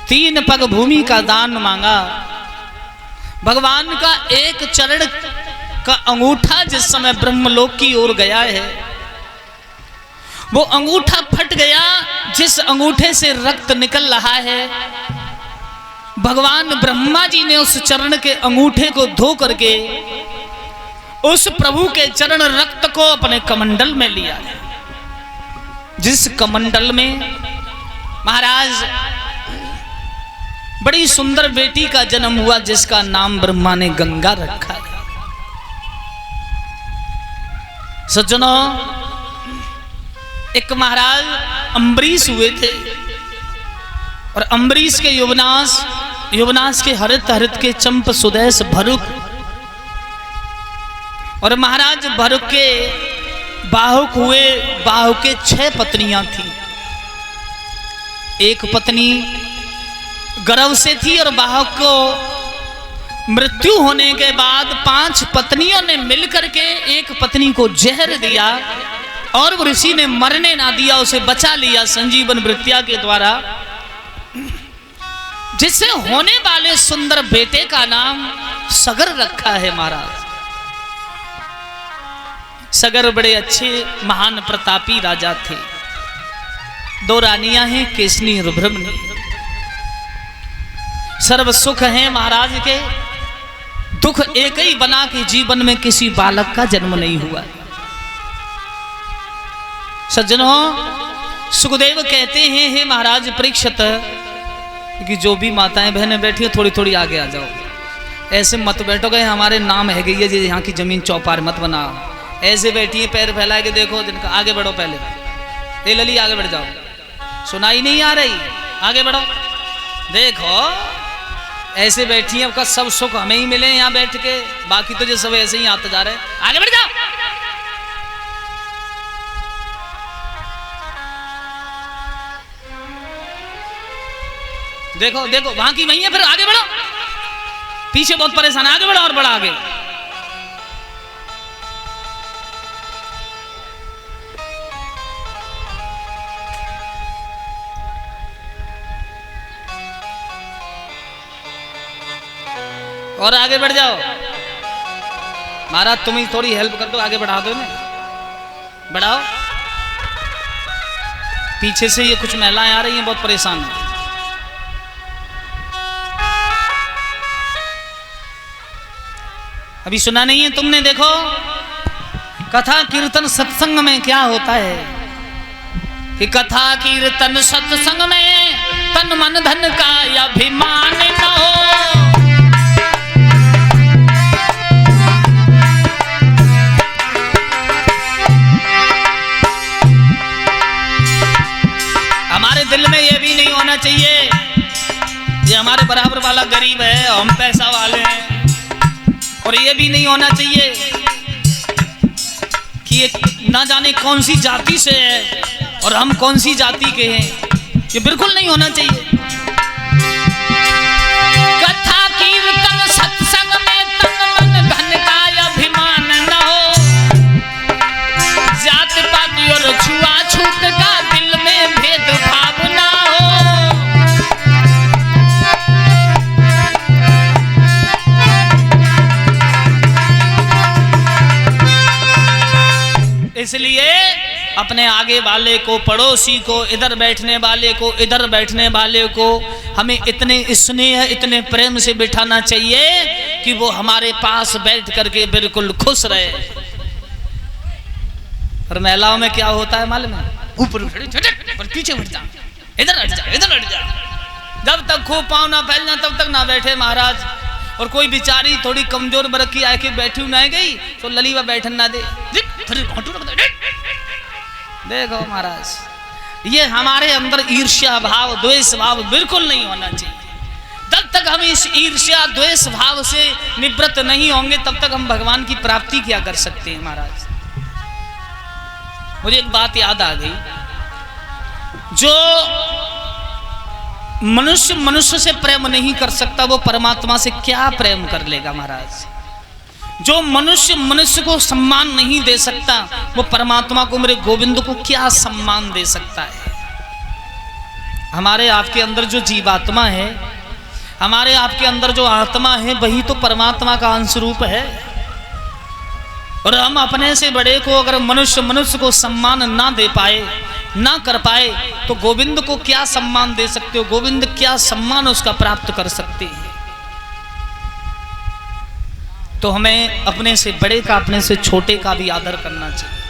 3 पग भूमि का दान मांगा। भगवान का एक चरण का अंगूठा जिस समय ब्रह्मलोक की ओर गया है, वो अंगूठा फट गया। जिस अंगूठे से रक्त निकल रहा है, भगवान ब्रह्मा जी ने उस चरण के अंगूठे को धो करके उस प्रभु के चरण रक्त को अपने कमंडल में लिया। जिस कमंडल में महाराज बड़ी सुंदर बेटी का जन्म हुआ, जिसका नाम ब्रह्मा ने गंगा रखा है। सज्जनों, एक महाराज अम्बरीश हुए थे, और अम्बरीश के युवनाश के हरित हरित के चंप सुदेश भरुक, और महाराज भरुक के बाहुक हुए। बाहुक के 6 पत्नियां थी। एक पत्नी गर्भ से थी, और बाहुक को मृत्यु होने के बाद 5 पत्नियों ने मिलकर के एक पत्नी को जहर दिया, और ऋषि ने मरने ना दिया, उसे बचा लिया संजीवन वृत्तिया के द्वारा, जिससे होने वाले सुंदर बेटे का नाम सगर रखा है महाराज। सगर बड़े अच्छे महान प्रतापी राजा थे। 2 रानियां हैं, केसनी और ब्रह्मणी। सर्व सुख हैं महाराज के, दुख एक ही बना कि जीवन में किसी बालक का जन्म नहीं हुआ। सज्जनों, सुखदेव कहते हैं, हे महाराज परीक्षित, कि जो भी माताएं बहनें बैठी हो थोड़ी थोड़ी आगे आ जाओ। ऐसे मत बैठो गए हमारे नाम है गई है जी, यहाँ की जमीन चौपार मत बनाओ। ऐसे बैठिए पैर फैला के, देखो जिनका आगे बढ़ो। पहले ए लली आगे बढ़ जाओ, सुनाई नहीं आ रही, आगे बढ़ो। देखो ऐसे बैठी है, आपका सब सुख हमें ही मिले यहाँ बैठ के, बाकी तो जो सब ऐसे ही आते जा रहे हैं। आगे बढ़ जाओ। देखो देखो वहां की वही है, फिर आगे बढ़ो। पीछे बहुत परेशान, आगे बढ़ो और बढ़ा आगे। और आगे बढ़ जाओ। महाराज तुम ही थोड़ी हेल्प कर दो, आगे बढ़ा दो ना, बढ़ाओ। पीछे से ये कुछ महिलाएं आ रही हैं, बहुत परेशान है। अभी सुना नहीं है तुमने? देखो कथा कीर्तन सत्संग में क्या होता है कि कथा कीर्तन सत्संग में तन मन धन का अभिमान न हो। हमारे दिल में ये भी नहीं होना चाहिए ये हमारे बराबर वाला गरीब है, हम पैसा वाले हैं। और ये भी नहीं होना चाहिए कि ये ना जाने कौन सी जाति से है और हम कौन सी जाति के हैं, ये बिल्कुल नहीं होना चाहिए। कथा कीर्तन सत्संग में तन मन धन का अभिमान न हो, जात पात और छुआछूत का दिल में भेदभाव ना हो। इसलिए अपने आगे वाले को, पड़ोसी को, इधर बैठने वाले को, इधर बैठने वाले को हमें इतने स्नेह, इतने प्रेम से बिठाना चाहिए कि वो हमारे पास बैठ करके बिल्कुल खुश रहे। और महिलाओं में क्या होता है मालूम है? ऊपर पीछे हट जा, इधर हट जा, इधर हट जा। जब तक खूब पाँव ना फैल जाए तब तक ना बैठे महाराज। और कोई बेचारी थोड़ी कमजोर बरकी आके बैठी ना गई तो ललीवा बैठन ना दे। देखो महाराज, ये हमारे अंदर ईर्ष्या भाव, द्वेष भाव बिल्कुल नहीं होना चाहिए। तब तक हम इस ईर्ष्या द्वेष भाव से निवृत्त नहीं होंगे, तब तक हम भगवान की प्राप्ति क्या कर सकते हैं महाराज। मुझे एक बात याद आ गई, जो मनुष्य मनुष्य से प्रेम नहीं कर सकता वो परमात्मा से क्या प्रेम कर लेगा महाराज। जो मनुष्य मनुष्य को सम्मान नहीं दे सकता वो परमात्मा को, मेरे गोविंद को क्या सम्मान दे सकता है। हमारे आपके अंदर जो जीवात्मा है, हमारे आपके अंदर जो आत्मा है, वही तो परमात्मा का अंश रूप है। और हम अपने से बड़े को अगर मनुष्य को सम्मान ना दे पाए, ना कर पाए, तो गोविंद को क्या सम्मान दे सकते हो? गोविंद क्या सम्मान उसका प्राप्त कर सकते हैं? तो हमें अपने से बड़े का, अपने से छोटे का भी आदर करना चाहिए।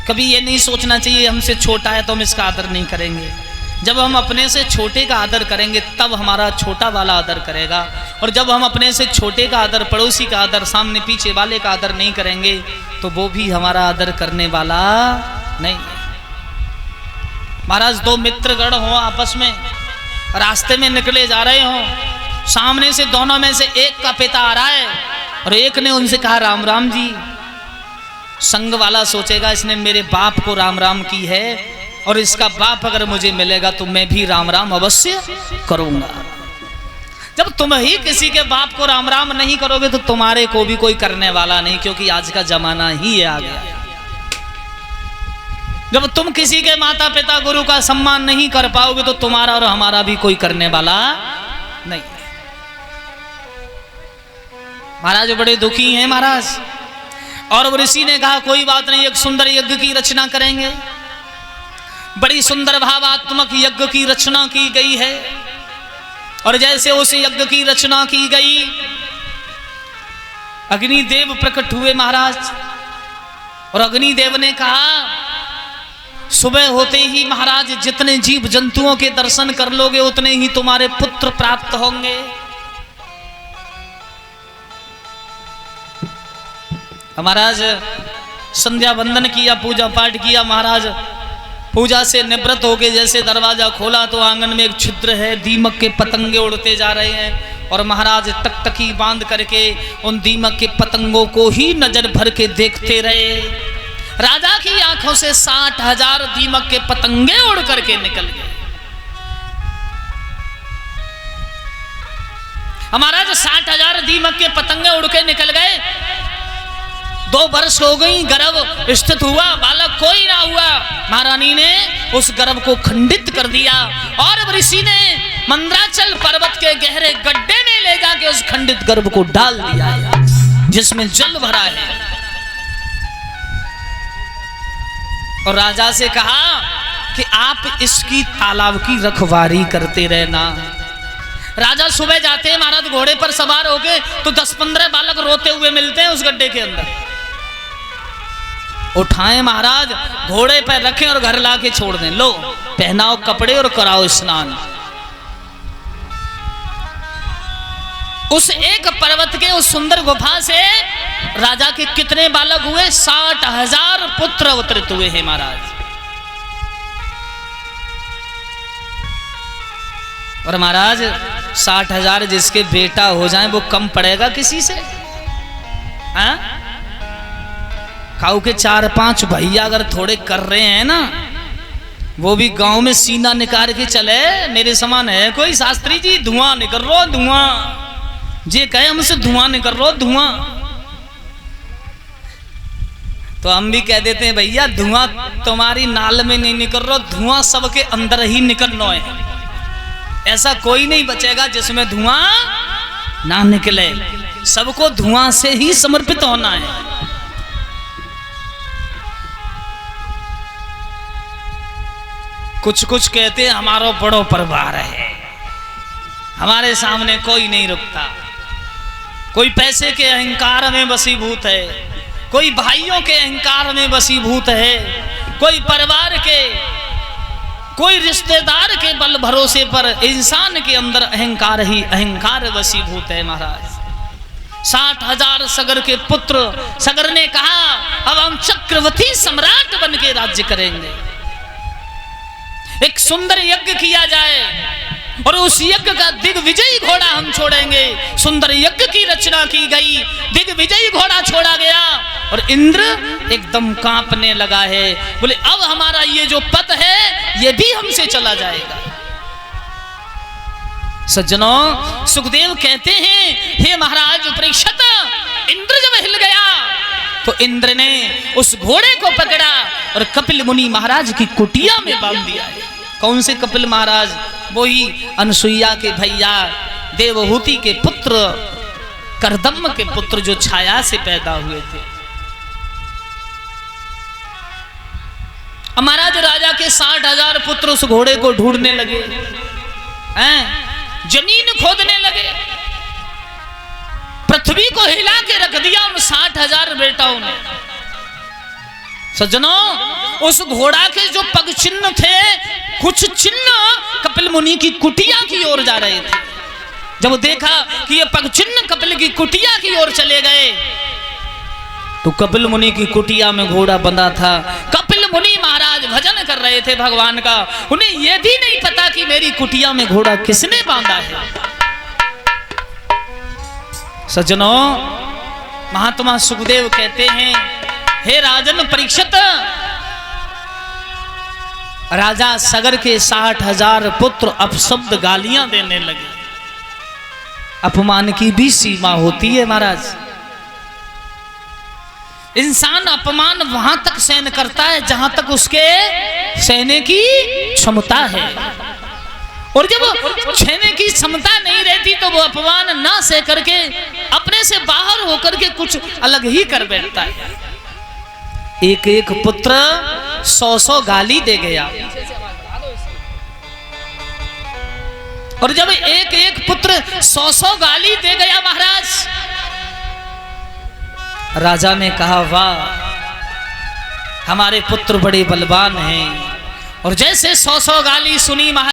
कभी ये नहीं सोचना चाहिए हमसे छोटा है तो हम इसका आदर नहीं करेंगे। जब हम अपने से छोटे का आदर करेंगे तब हमारा छोटा वाला आदर करेगा। और जब हम अपने से छोटे का आदर, पड़ोसी का आदर, सामने पीछे वाले का आदर नहीं करेंगे तो वो भी हमारा आदर करने वाला नहीं है। महाराज, दो मित्रगण हो, आपस में रास्ते में निकले जा रहे हो, सामने से दोनों में से एक का पिता आ रहा है और एक ने उनसे कहा राम राम जी। संग वाला सोचेगा इसने मेरे बाप को राम राम की है और इसका बाप अगर मुझे मिलेगा तो मैं भी राम राम अवश्य करूंगा। जब तुम ही किसी के बाप को राम राम नहीं करोगे तो तुम्हारे को भी कोई करने वाला नहीं, क्योंकि आज का जमाना ही आ गया। जब तुम किसी के माता पिता गुरु का सम्मान नहीं कर पाओगे तो तुम्हारा और हमारा भी कोई करने वाला नहीं। महाराज बड़े दुखी हैं महाराज। और ऋषि ने कहा कोई बात नहीं, एक सुंदर यज्ञ की रचना करेंगे। बड़ी सुंदर भावात्मक यज्ञ की रचना की गई है। और जैसे उस यज्ञ की रचना की गई, अग्निदेव प्रकट हुए महाराज। और अग्निदेव ने कहा सुबह होते ही महाराज जितने जीव जंतुओं के दर्शन कर लोगे उतने ही तुम्हारे पुत्र प्राप्त होंगे। महाराज संध्या वंदन किया, पूजा पाठ किया। महाराज पूजा से निवृत्त होके जैसे दरवाजा खोला तो आंगन में एक छिद्र है, दीमक के पतंगे उड़ते जा रहे हैं। और महाराज टकटकी बांध करके उन दीमक के पतंगों को ही नजर भर के देखते रहे। राजा की आंखों से 60,000 दीमक के पतंगे उड़ करके निकल गए। महाराज 60,000 दीमक के पतंगे उड़ के निकल गए। 2 वर्ष हो गई, गर्भ स्थित हुआ, बालक कोई ना हुआ। महारानी ने उस गर्भ को खंडित कर दिया और ऋषि ने मंदराचल पर्वत के गहरे गड्ढे में ले जाके उस खंडित गर्भ को डाल दिया जिसमें जल भरा है। और राजा से कहा कि आप इसकी तालाब की रखवाली करते रहना। राजा सुबह जाते हैं महाराज घोड़े पर सवार होके तो 10-15 बालक रोते हुए मिलते हैं उस गड्ढे के अंदर। उठाएं महाराज, घोड़े पर रखें और घर लाके छोड़ दें। लो पहनाओ कपड़े और कराओ स्नान। उस एक पर्वत के उस सुंदर गुफा से राजा के कितने बालक हुए? 60,000 पुत्र अवतरित हुए हैं महाराज। और महाराज 60,000 जिसके बेटा हो जाए वो कम पड़ेगा किसी से? हाँ, खाऊ के 4-5 भैया अगर थोड़े कर रहे हैं ना, वो भी गांव में सीना निकाल के चले मेरे समान है कोई शास्त्री जी, धुआं निकल रो धुआं, जे कहे हमसे धुआं निकल रो धुआं, तो हम भी कह देते हैं भैया धुआं तुम्हारी नाल में नहीं निकल रहा, धुआं सबके अंदर ही निकलना है। ऐसा कोई नहीं बचेगा जिसमें धुआं ना निकले, सबको धुआं से ही समर्पित होना है। कुछ कुछ कहते हैं हमारा बड़ो परिवार है, हमारे सामने कोई नहीं रुकता। कोई पैसे के अहंकार में वशीभूत है, कोई भाइयों के अहंकार में वशीभूत है, कोई परिवार के, कोई रिश्तेदार के बल भरोसे पर इंसान के अंदर अहंकार ही अहंकार वशीभूत है। महाराज 60,000 सगर के पुत्र, सगर ने कहा अब हम चक्रवर्ती सम्राट बन के राज्य करेंगे। एक सुंदर यज्ञ किया जाए और उस यज्ञ का दिग्विजयी घोड़ा हम छोड़ेंगे। सुंदर यज्ञ की रचना की गई, दिग्विजयी घोड़ा छोड़ा गया और इंद्र एकदम कांपने लगा है। बोले अब हमारा ये जो पद है ये भी हमसे चला जाएगा। सज्जनों, सुखदेव कहते हैं हे महाराज परीक्षित, इंद्र जब हिल गया तो इंद्र ने उस घोड़े को पकड़ा और कपिल मुनि महाराज की कुटिया में बांध दिया है। कौन से कपिल महाराज? वही अनसुईया के भैया, देवहूति के पुत्र, करदम्म के पुत्र, जो छाया से पैदा हुए थे। महाराज राजा के 60,000 पुत्र उस घोड़े को ढूंढने लगे, जमीन खोदने लगे, पृथ्वी को हिला के रख दिया उन 60,000 बेटाओं ने। सज्जनों, उस घोड़ा के जो पग चिन्ह थे, कुछ चिन्ह कपिल मुनि की कुटिया की ओर जा रहे थे। जब देखा कि ये पग चिन्ह कपिल की कुटिया की ओर चले गए, तो कपिल मुनि की कुटिया में घोड़ा बंधा था। कपिल मुनि महाराज भजन कर रहे थे भगवान का, उन्हें यह भी नहीं पता कि मेरी कुटिया में घोड़ा किसने बांधा है। सज्जनों, महात्मा सुखदेव कहते हैं, हे राजन परीक्षित, राजा सगर के 60,000 पुत्र अपशब्द गालियां देने लगे। अपमान की भी सीमा होती है महाराज। इंसान अपमान वहां तक सहन करता है जहां तक उसके सहने की क्षमता है, और जब सहने की क्षमता नहीं रहती तो वो अपमान ना सह करके अपने से बाहर होकर के कुछ अलग ही कर बैठता है। एक एक पुत्र 100-100 गाली दे गया, और जब एक एक पुत्र 100-100 गाली दे गया महाराज, राजा ने कहा, वाह, हमारे पुत्र बड़े बलवान हैं। और जैसे 100-100 गाली सुनी महाराज,